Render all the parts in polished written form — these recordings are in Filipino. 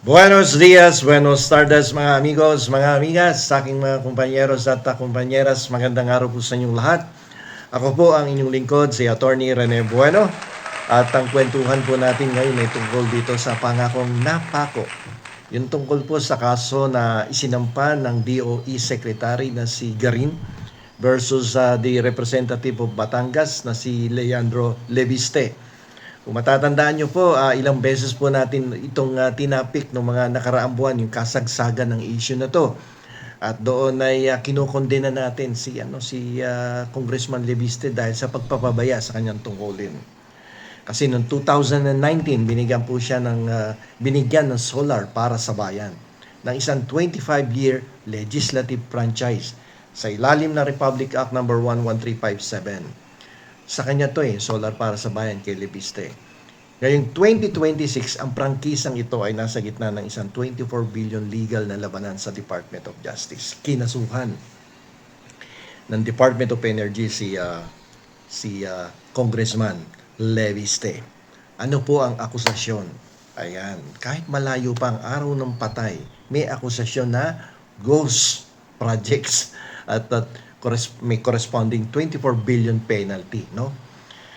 Buenos dias, buenos tardes mga amigos, mga amigas, sa aking mga kumpanyeros at kumpanyeras, magandang araw po sa inyong lahat. Ako po ang inyong lingkod, si Attorney Rene Bueno. At ang kwentuhan po natin ngayon ay tungkol dito sa pangakong napako. Yung tungkol po sa kaso na isinampa ng DOE Secretary na si Garin versus the Representative of Batangas na si Leandro Leviste. Kung matatandaan nyo po, ilang beses po natin itong tinapik ng mga nakaraang buwan, yung kasagsagan ng issue na to. At doon ay kinokondena natin si Congressman Leviste dahil sa pagpapabaya sa kanyang tungkulin. Kasi noong 2019, binigyan ng solar para sa bayan ng isang 25-year legislative franchise sa ilalim ng Republic Act No. 11357. Sa kanya to solar para sa bayan kay Leviste. Ngayong 2026, ang prangkisang ito ay nasa gitna ng isang 24 billion legal na labanan sa Department of Justice. Kinasuhan ng Department of Energy si Congressman Leviste. Ano po ang akusasyon? Ayan, kahit malayo pa ang araw ng patay, may akusasyon na ghost projects at may corresponding 24 billion penalty, no?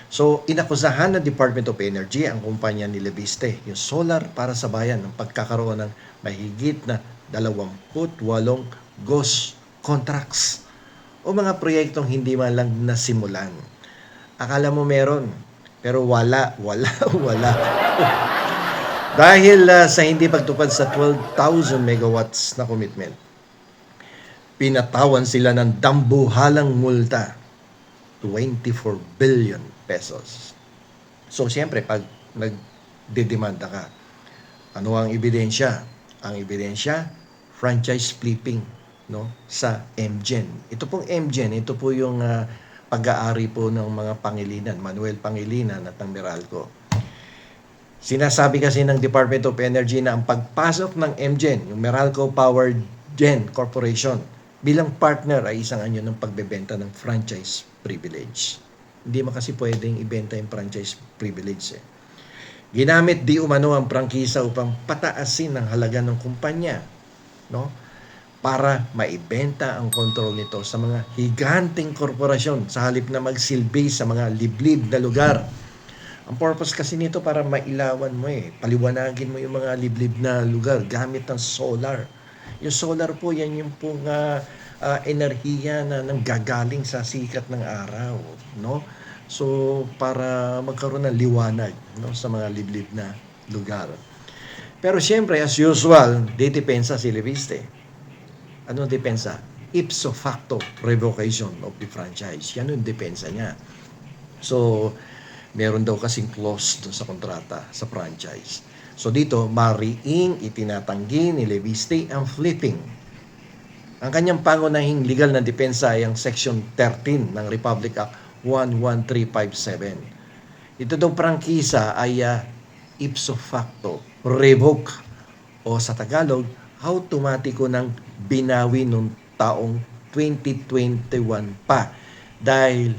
So, inakusahan ng Department of Energy ang kumpanya ni Leviste, yung solar para sa bayan, ng pagkakaroon ng mahigit na 28 ghost contracts o mga proyektong hindi man lang nasimulan. Akala mo meron, pero wala. Dahil sa hindi pagtupad sa 12,000 megawatts na commitment, pinatawan sila ng dambuhalang multa, 24 billion pesos. So, siyempre, pag nagdedemanda ka, ano ang ebidensya? Ang ebidensya, franchise flipping, no, sa MGen. Ito pong MGen, ito po yung pag-aari po ng mga Pangilinan, Manuel Pangilinan at ng Meralco. Sinasabi kasi ng Department of Energy na ang pagpasok ng MGen, yung Meralco Power Gen Corporation, bilang partner ay isang anyo ng pagbebenta ng franchise privilege. Hindi mo kasi pwedeng ibenta yung franchise privilege. Ginamit di umano ang prangkisa upang pataasin ang halaga ng kumpanya, no? Para maibenta ang kontrol nito sa mga higanteng korporasyon sa halip na magsilbi sa mga liblib na lugar. Ang purpose kasi nito para mailawan mo paliwanagin mo yung mga liblib na lugar gamit ng solar. Yung solar po, yan yung pong enerhiya na nanggagaling sa sikat ng araw, no? So, para magkaroon ng liwanag, no, sa mga liblib na lugar. Pero siyempre, as usual, depensa si Leviste. Ano depensa? Ipso facto revocation of the franchise. Yan yung depensa niya. So, meron daw kasing clause dun sa kontrata, sa franchise. So dito, mariing itinatanggi ni Leviste ang flipping. Ang kanyang pangunahing legal na depensa ay ang Section 13 ng Republic Act 11357. Ito daw prangkisa ay ipso facto revoke o sa Tagalog, automatiko ng binawi noong taong 2021 pa dahil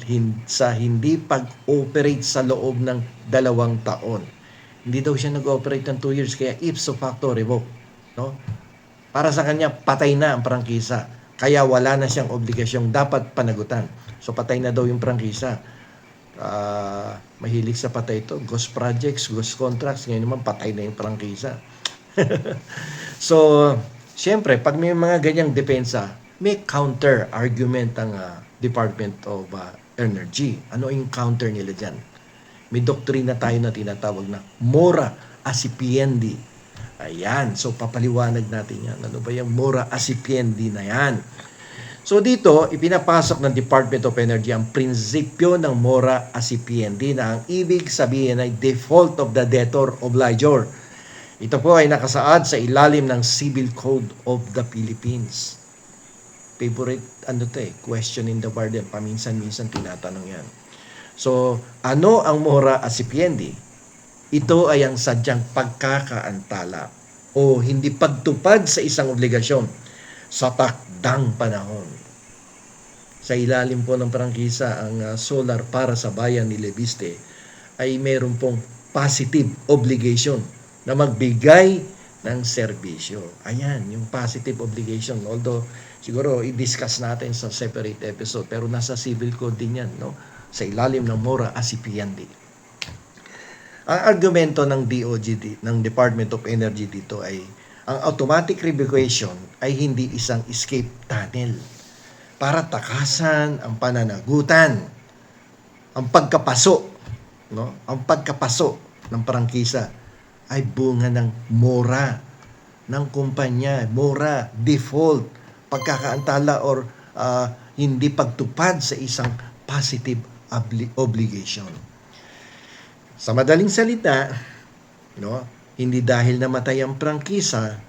sa hindi pag-operate sa loob ng 2 taon. Hindi daw siya nag-operate ng 2 years, kaya ipso facto revoke, no? Para sa kanya, patay na ang prangkisa. Kaya wala na siyang obligasyong dapat panagutan. So patay na daw yung prangkisa. Mahilig sa patay ito. Ghost projects, ghost contracts. Ngayon naman, patay na yung prangkisa. So, siyempre, pag may mga ganyang depensa, may counter argument ang Department of Energy. Ano yung counter nila dyan? May doktrina tayo na tinatawag na mora acipiendi. Ayan. So, papaliwanag natin yan. Ano ba yung mora acipiendi na yan? So, dito, ipinapasok ng Department of Energy ang prinsipyo ng mora acipiendi na ang ibig sabihin ay default of the debtor obligor. Ito po ay nakasaad sa ilalim ng Civil Code of the Philippines. Favorite, question in the garden. Paminsan-minsan tinatanong yan. So, ano ang mora acipiendi? Ito ay ang sadyang pagkakaantala o hindi pagtupad sa isang obligasyon sa takdang panahon. Sa ilalim po ng prangkisa, ang solar para sa bayan ni Leviste ay mayroon pong positive obligation na magbigay ng serbisyo. Ayan, yung positive obligation. Although, siguro, i-discuss natin sa separate episode, pero nasa civil code din yan, no? Sa ilalim ng mora acipiandi. Ang argumento ng DOGD, ng Department of Energy dito ay, ang automatic revocation ay hindi isang escape tunnel para takasan ang pananagutan, ang pagkapaso, no? Ang pagkapaso ng prangkisa ay bunga ng mora ng kumpanya, mora, default, pagkakaantala or hindi pagtupad sa isang positive obligation. Sa madaling salita, no, hindi dahil namatay ang prangkisa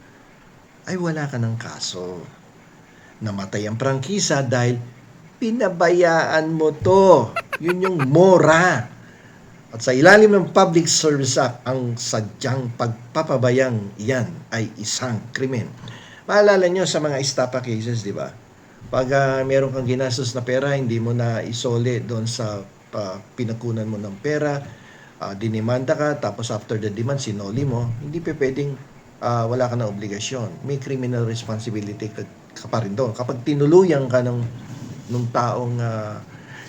ay wala ka ng kaso. Namatay ang prangkisa dahil pinabayaan mo to. Yun yung mora. At sa ilalim ng Public Service Act, ang sadyang pagpapabayang iyan ay isang krimen. Maalala nyo sa mga estafa cases, di ba? Pag meron kang ginastos na pera, hindi mo na isole doon sa pinakunan mo ng pera, dinimanda ka, tapos after the demand, sinoli mo, hindi pa pwedeng wala ka na obligasyon. May criminal responsibility ka pa rin doon. Kapag tinuluyan ka ng taong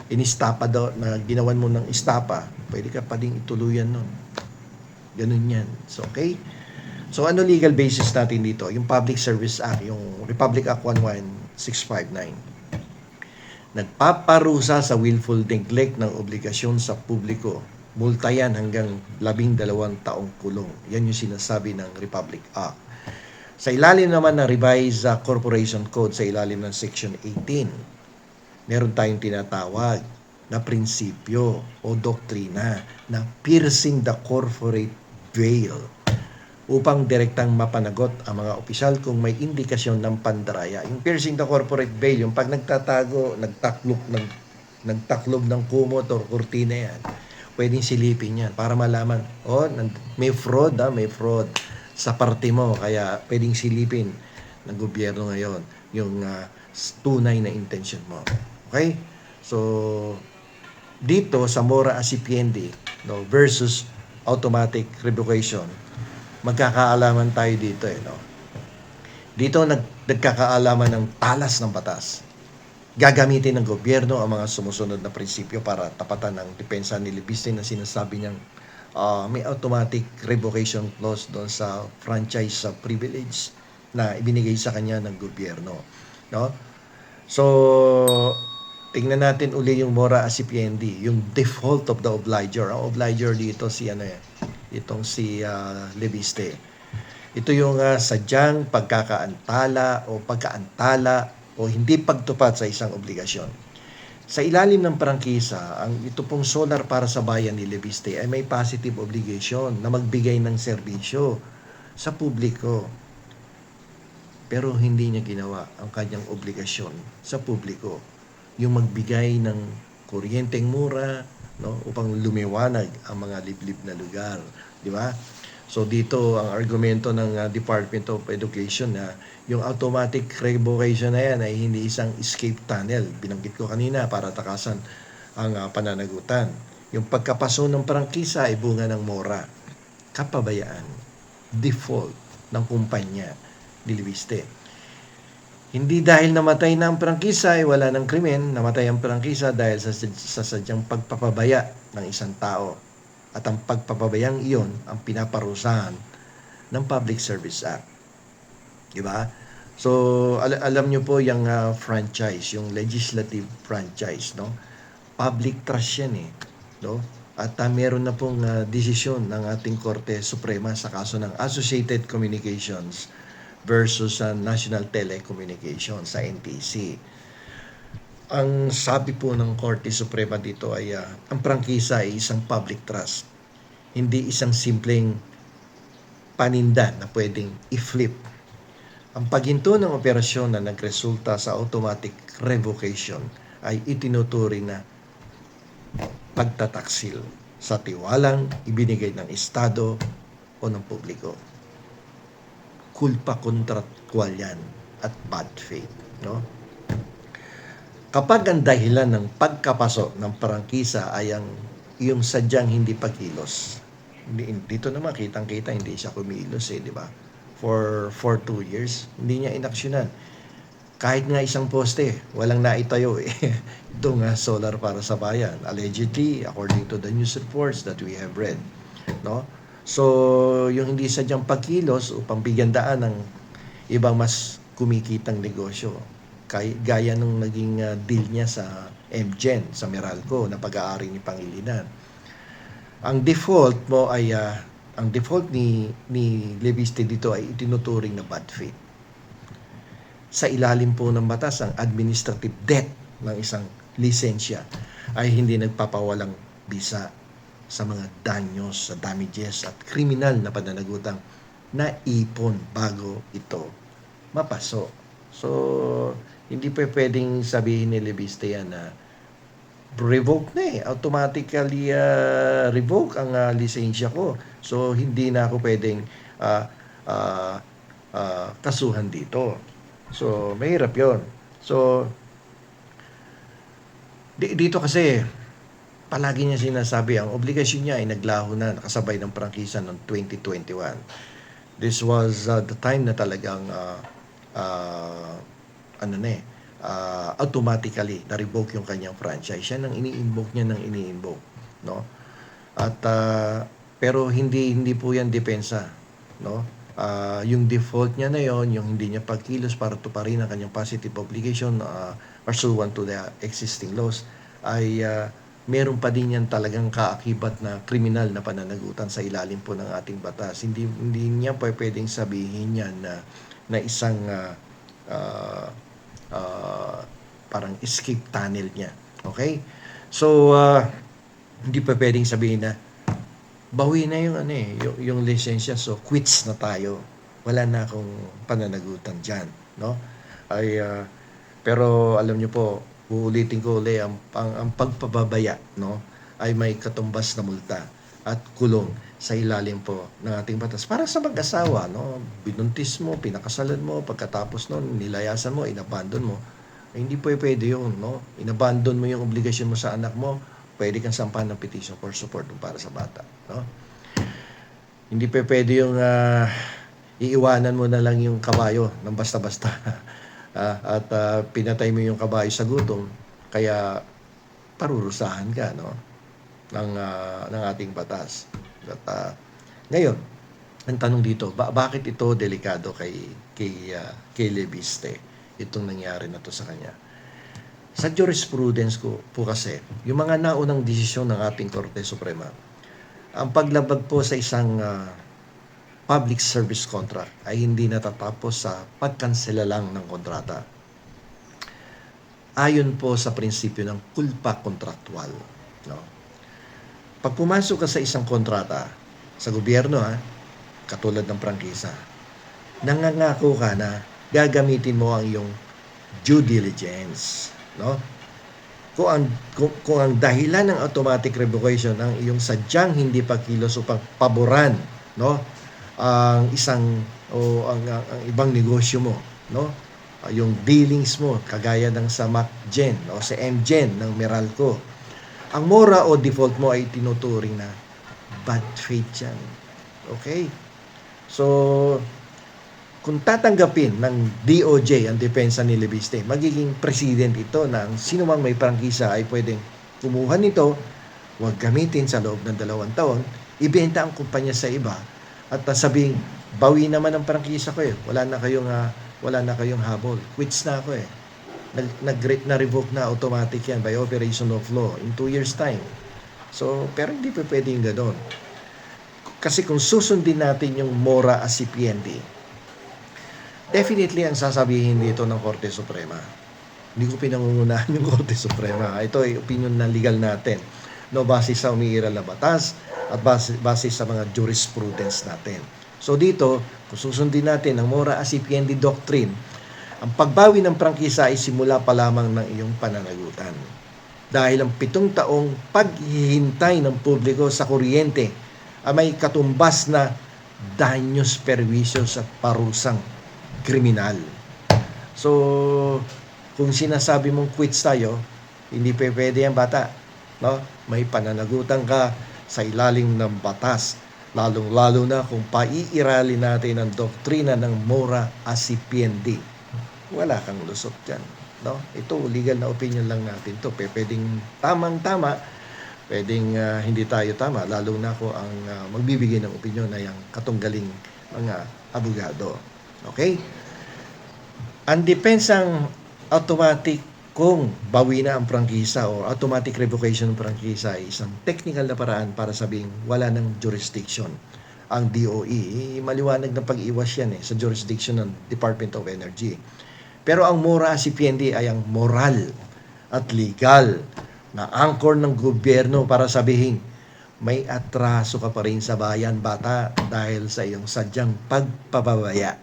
inistapa daw, na ginawan mo ng istapa, pwede ka pa ding ituluyan nun. Ganun yan. So, okay? So, ano legal basis natin dito? Yung Public Service Act, yung Republic Act 11659. Nagpaparusa sa willful neglect ng obligasyon sa publiko. Multa yan hanggang 12 taong kulong. Yan yung sinasabi ng Republic Act. Sa ilalim naman ng Revised Corporation Code, sa ilalim ng Section 18, meron tayong tinatawag na prinsipyo o doktrina na piercing the corporate veil upang direktang mapanagot ang mga opisyal kung may indikasyon ng pandaraya. Yung piercing the corporate veil, yung pag nagtatago, nagtaklob ng kumot o kurtina yan, pwedeng silipin yan para malaman, may fraud, may fraud sa parte mo, kaya pwedeng silipin ng gobyerno ngayon yung tunay na intention mo. Okay? So, dito sa mora acipienti, no, versus automatic revocation, magkakaalaman tayo dito, no? Dito nagkakaalaman ng talas ng batas. Gagamitin ng gobyerno ang mga sumusunod na prinsipyo para tapatan ang depensa ni Libiste na sinasabi niyang may automatic revocation clause doon sa franchise privilege na ibinigay sa kanya ng gobyerno, no? So, tingnan natin uli yung mora acipienti, yung default of the obliger. Ang obliger dito itong si Libiste. Ito yung sadyang pagkakaantala o hindi pagtupad sa isang obligasyon. Sa ilalim ng prangkisa, ito pong solar para sa bayan ni Libiste ay may positive obligation na magbigay ng serbisyo sa publiko. Pero hindi niya ginawa ang kanyang obligasyon sa publiko. Yung magbigay ng kuryenteng mura, no, upang lumiwanag ang mga liblib na lugar, di ba? So dito ang argumento ng Department of Education na yung automatic revocation na yan ay hindi isang escape tunnel. Binanggit ko kanina para takasan ang pananagutan. Yung pagkapaso ng prangkisa ay bunga ng mora, kapabayaan, default ng kumpanya ni Libiste. Hindi dahil namatay na ang prangkisa ay wala ng krimen. Namatay ang prangkisa dahil sa sadyang pagpapabaya ng isang tao. At ang pagpapabayang iyon ang pinaparusahan ng Public Service Act. Diba? So, alam nyo po yung franchise, yung legislative franchise, no? Public trust yan, no? At meron na pong desisyon ng ating Korte Suprema sa kaso ng Associated Communications versus National Telecommunications sa NTC. Ang sabi po ng Korte Suprema dito ay ang prangkisa ay isang public trust. Hindi isang simpleng paninda na pwedeng i-flip. Ang paghinto ng operasyon na nagresulta sa automatic revocation ay itinuturing na pagtataksil sa tiwalang ibinigay ng Estado o ng publiko. Kulpa kontratwal yan at bad faith, no? Kapag ang dahilan ng pagkapaso ng prangkisa ay ang iyong sadyang hindi pagkilos, dito naman kitang-kita hindi siya kumilos, di ba? for 2 years. Hindi niya inaksyonan. Kahit nga isang poste, walang naitayo eh. Itong solar para sa bayan. Allegedly, according to the news reports that we have read. No? So, yung hindi sadyang pagkilos upang bigyan daan ng ibang mas kumikitang negosyo. Gaya nung naging deal niya sa MGen, sa Meralco, na pag-aari ni Pangilinan. Ang default mo ay, ang default ni Leviste dito ay itinuturing na bad faith. Sa ilalim po ng batas, ang administrative debt ng isang lisensya ay hindi nagpapawalang bisa sa mga danyos, sa damages at kriminal na pananagutang na ipon bago ito mapaso. So, hindi pa pwedeng sabihin ni Leviste yan na revoke na eh. Automatically revoke ang lisensya ko. So, hindi na ako pwedeng kasuhan dito. So, mahirap yon. So, dito kasi, palagi niya sinasabi, ang obligasyon niya ay naglaho na, nakasabay ng prangkisa noong 2021. This was the time na talagang, automatically, na-revoke yung kanyang franchise. Siya nang ini-invoke niya, no? At, pero hindi po yan depensa, no? Yung default niya na yon, yung hindi niya pagkilos para tuparin ang kanyang positive obligation pursuant to the existing laws, ay meron pa din yan talagang kaakibat na kriminal na pananagutan sa ilalim po ng ating batas. Hindi niya pa pwedeng sabihin yan na isang parang escape tunnel niya. Okay? So, hindi pa pwedeng sabihin na bawi na yung lisensya, so quits na tayo. Wala na akong pananagutan diyan, no? Pero alam niyo po, uulitin ko ulit, ang pagpababaya, no, ay may katumbas na multa at kulong sa ilalim po ng ating batas. Para sa mag-asawa, no, binuntis mo, pinakasalan mo, pagkatapos noon nilayasan mo, inabandon mo, hindi pwede yun, no? Inabandon mo yung obligasyon mo sa anak mo, pwede kang sampahan ng petition for support para sa bata, no? Hindi pwede yung iiwanan mo na lang yung kabayo ng basta-basta at pinatay mo yung kabayo sa gutom, kaya parurusahan ka, no, ng ating batas. At ngayon, ang tanong dito, bakit ito delikado kay Leviste, itong nangyari na to sa kanya? Sa jurisprudence ko po kasi, yung mga naunang desisyon ng ating Korte Suprema, ang paglabag po sa isang public service contract ay hindi natatapos sa pagkansela lang ng kontrata. Ayon po sa prinsipyo ng culpa contractual. No? Pag pumasok ka sa isang kontrata, sa gobyerno, katulad ng prangkisa, nangangako ka na gagamitin mo ang iyong due diligence. No? Kung ang dahilan ng automatic revocation ang iyong sadyang hindi pagkilos upang paboran, no, ang isang ang ibang negosyo mo, no, yung dealings mo kagaya ng sa MacGen o sa MGen ng Meralco, ang mora o default mo ay tinuturing na bad faith yan. Okay? So, kung tatanggapin ng DOJ ang depensa ni Leviste, magiging president ito na ang sino mang may prangkisa ay pwedeng kumuha nito, huwag gamitin sa loob ng 2 taon, ibenta ang kumpanya sa iba, at sabing, bawi naman ang prangkisa ko wala na kayong habol, quits na ako na-revoke na automatic yan by operation of law in 2 years time. So, pero hindi pa pwedeng gano'n. Kasi kung susundin natin yung mora acipienti, definitely ang sasabihin dito ng Korte Suprema. Hindi ko pinangungunahan yung Korte Suprema. Ito ay opinion na legal natin. No, base sa umiiral na batas at base sa mga jurisprudence natin. So dito, kung susundin natin ang mora acipienti doctrine, ang pagbawi ng prangkisa ay simula pa lamang ng iyong pananagutan. Dahil ang 7 taong paghihintay ng publiko sa kuryente ay may katumbas na danyos, perwisyos at parusang kriminal. So, kung sinasabi mong quits tayo, hindi pwede yan, bata. No? May pananagutan ka sa ilalim ng batas lalong-lalo na kung paiiralin natin ang doktrina ng mora acipiendi. Wala kang lusot dyan. No? Ito, legal na opinion lang natin to. Pwedeng tamang-tama, pwedeng hindi tayo tama, lalo na kung ang magbibigay ng opinion ay ang katunggaling mga abogado. Okay? Ang depensang automatic kung bawi na ang prangkisa o automatic revocation ng prangkisa ay isang technical na paraan para sabing wala ng jurisdiction ang DOE. Maliwanag na pag-iwas yan sa jurisdiction ng Department of Energy. Pero ang mora acipiendi ay ang moral at legal na angkor ng gobyerno para sabihin may atraso ka pa rin sa bayan, bata, dahil sa iyong sadyang pagpapabaya.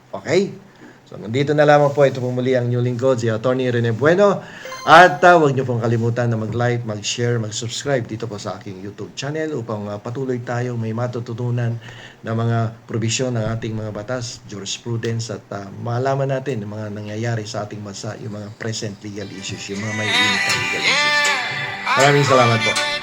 Okay? So, nandito na lamang po. Ito po muli ang new lingkod, si Atty. Rene Bueno. At huwag niyo pong kalimutan na mag-like, mag-share, mag-subscribe dito po sa aking YouTube channel upang patuloy tayo may matututunan na mga probisyon ng ating mga batas, jurisprudence at malaman natin yung mga nangyayari sa ating bansa, yung mga present legal issues, yung mga may init na legal issues. Maraming salamat po.